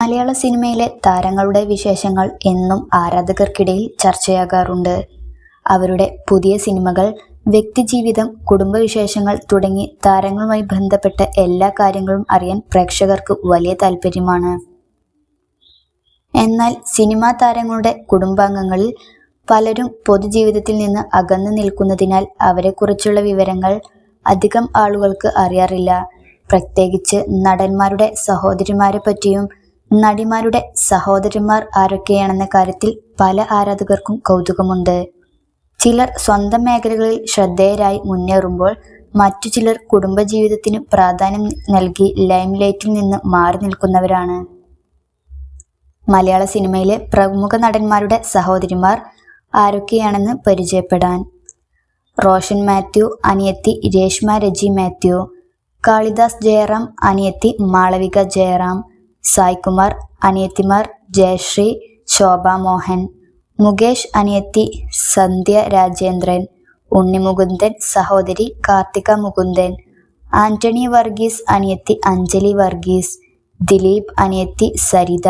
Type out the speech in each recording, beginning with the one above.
മലയാള സിനിമയിലെ താരങ്ങളുടെ വിശേഷങ്ങൾ എന്നും ആരാധകർക്കിടയിൽ ചർച്ചയാകാറുണ്ട്. അവരുടെ പുതിയ സിനിമകൾ, വ്യക്തിജീവിതം, കുടുംബവിശേഷങ്ങൾ തുടങ്ങി താരങ്ങളുമായി ബന്ധപ്പെട്ട എല്ലാ കാര്യങ്ങളും അറിയാൻ പ്രേക്ഷകർക്ക് വലിയ താല്പര്യമാണ്. എന്നാൽ സിനിമാ താരങ്ങളുടെ കുടുംബാംഗങ്ങളിൽ പലരും പൊതുജീവിതത്തിൽ നിന്ന് അകന്നു നിൽക്കുന്നതിനാൽ അവരെക്കുറിച്ചുള്ള വിവരങ്ങൾ അധികം ആളുകൾക്ക് അറിയാറില്ല. പ്രത്യേകിച്ച് നടന്മാരുടെ സഹോദരിമാരെ പറ്റിയും നടിമാരുടെ സഹോദരന്മാർ ആരൊക്കെയാണെന്ന കാര്യത്തിൽ പല ആരാധകർക്കും കൗതുകമുണ്ട്. ചിലർ സ്വന്തം മേഖലകളിൽ ശ്രദ്ധേയരായി മുന്നേറുമ്പോൾ മറ്റു ചിലർ കുടുംബജീവിതത്തിന് പ്രാധാന്യം നൽകി ലൈംലൈറ്റിൽ നിന്ന് മാറി നിൽക്കുന്നവരാണ്. മലയാള സിനിമയിലെ പ്രമുഖ നടന്മാരുടെ സഹോദരിമാർ ആരൊക്കെയാണെന്ന് പരിചയപ്പെടാൻ. റോഷൻ മാത്യു, അനിയത്തി രേഷ്മ രജി മാത്യു. കാളിദാസ് ജയറാം, അനിയത്തി മാളവിക ജയറാം. സായ്കുമാർ, അനിയത്തിമാർ ജയശ്രീ, ശോഭ മോഹൻ. മുകേഷ്, അനിയത്തി സന്ധ്യ രാജേന്ദ്രൻ. ഉണ്ണി മുകുന്ദൻ, സഹോദരി കാർത്തിക മുകുന്ദൻ. ആന്റണി വർഗീസ്, അനിയത്തി അഞ്ജലി വർഗീസ്. ദിലീപ്, അനിയത്തി സരിത.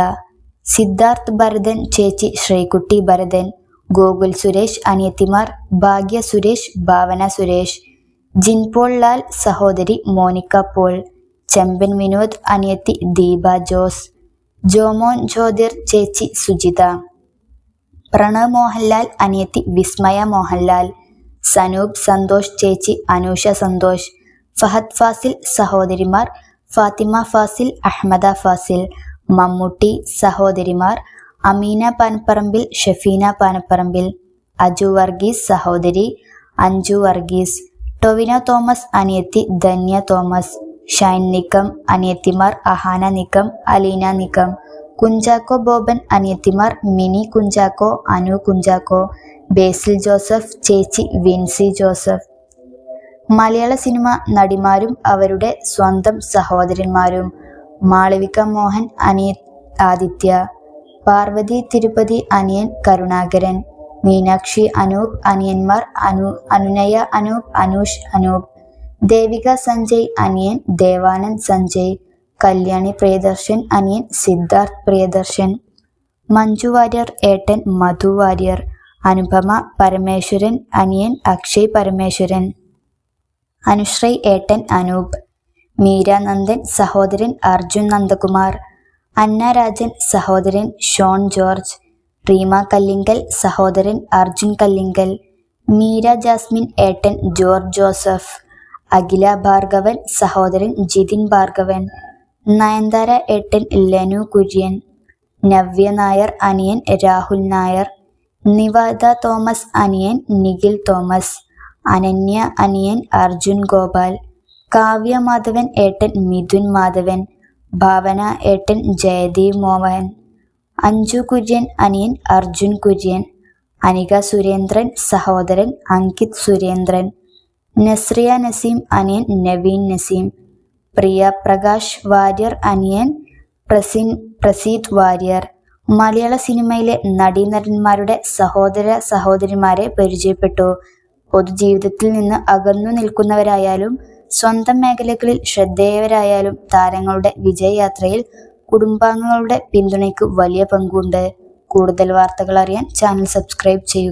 സിദ്ധാർത്ഥ് ഭരതൻ, ചേച്ചി ശ്രീകുട്ടി ഭരതൻ. ഗോകുൽ സുരേഷ്, അനിയത്തിമാർ ഭാഗ്യ സുരേഷ്, ഭാവന സുരേഷ്. ജിൻപോൾ ലാൽ, സഹോദരി മോനിക്ക പോൾ. ചെമ്പൻ വിനോദ്, അനിയത്തി ദീപ ജോസ്. ജോമോൻ ജ്യോതിർ, ചേച്ചി സുജിത. പ്രണവ് മോഹൻലാൽ, അനിയത്തി വിസ്മയ മോഹൻലാൽ. സനൂപ് സന്തോഷ്, ചേച്ചി അനൂഷ സന്തോഷ്. ഫഹദ് ഫാസിൽ, സഹോദരിമാർ ഫാത്തിമ ഫാസിൽ, അഹമ്മദ ഫാസിൽ. മമ്മൂട്ടി, സഹോദരിമാർ അമീന പാനപ്പറമ്പിൽ, ഷഫീന പാനപ്പറമ്പിൽ. അജു വർഗീസ്, സഹോദരി അഞ്ജു വർഗീസ്. ടൊവിനോ തോമസ്, അനിയത്തി ധന്യ തോമസ്. ഷൈൻ നിക്കം, അനിയത്തിമാർ അഹാന നിക്കം, അലീന നിക്കം. കുഞ്ചാക്കോ ബോബൻ, അനിയത്തിമാർ മിനി കുഞ്ചാക്കോ, അനു കുഞ്ചാക്കോ. ബേസിൽ ജോസഫ്, ചേച്ചി വിൻസി ജോസഫ്. മലയാള സിനിമ നടിമാരും അവരുടെ സ്വന്തം സഹോദരന്മാരും. മാളവിക മോഹൻ, ആദിത്യ. പാർവതി തിരുപ്പതി, അനിയൻ കരുണാകരൻ. മീനാക്ഷി അനൂപ്, അനിയന്മാർ അനുനയ അനൂപ്, അനൂഷ് അനൂപ്. ദേവിക സഞ്ജയ്, അനിയൻ ദേവാനന്ദ് സഞ്ജയ്. കല്യാണി പ്രിയദർശൻ, അനിയൻ സിദ്ധാർത്ഥ് പ്രിയദർശൻ. മഞ്ജു വാര്യർ, ഏട്ടൻ മധു വാര്യർ. അനുപമ പരമേശ്വരൻ, അനിയൻ അക്ഷയ് പരമേശ്വരൻ. അനുശ്രീ, ഏട്ടൻ അനൂപ്. മീര നന്ദൻ, സഹോദരൻ അർജുൻ നന്ദകുമാർ. അന്ന രാജൻ, സഹോദരൻ ഷോൺ ജോർജ്. റീമ കല്ലിങ്കൽ, സഹോദരൻ അർജുൻ കല്ലിങ്കൽ. മീര ജാസ്മിൻ, ഏട്ടൻ ജോർജ് ജോസഫ്. അഖില ഭാർഗവൻ, സഹോദരൻ ജിതിൻ ഭാർഗവൻ. നയൻതാര, ഏട്ടൻ ലെനു കുര്യൻ. നവ്യ നായർ, അനിയൻ രാഹുൽ നായർ. നിവാദ തോമസ്, അനിയൻ നിഖിൽ തോമസ്. അനന്യ, അനിയൻ അർജുൻ ഗോപാൽ. കാവ്യ മാധവൻ, ഏട്ടൻ മിഥുൻ മാധവൻ. ഭാവന, ഏട്ടൻ ജയദീപ് മോഹൻ. അഞ്ജു കുര്യൻ, അനിയൻ അർജുൻ കുര്യൻ. അനിക സുരേന്ദ്രൻ, സഹോദരൻ അങ്കിത് സുരേന്ദ്രൻ. നസ്രിയ നസീം, അനിയൻ നവീൻ നസീം. പ്രിയ പ്രകാശ് വാര്യർ, അനിയൻ പ്രസീത് വാര്യർ. മലയാള സിനിമയിലെ നടീനടന്മാരുടെ സഹോദര സഹോദരിമാരെ പരിചയപ്പെട്ടു. പൊതുജീവിതത്തിൽ നിന്ന് അകന്നു നിൽക്കുന്നവരായാലും സ്വന്തം മേഖലകളിൽ ശ്രദ്ധേയവരായാലും താരങ്ങളുടെ വിജയയാത്രയിൽ കുടുംബാംഗങ്ങളുടെ പിന്തുണയ്ക്ക് വലിയ പങ്കുണ്ട്. കൂടുതൽ വാർത്തകൾ അറിയാൻ ചാനൽ സബ്സ്ക്രൈബ് ചെയ്യുക.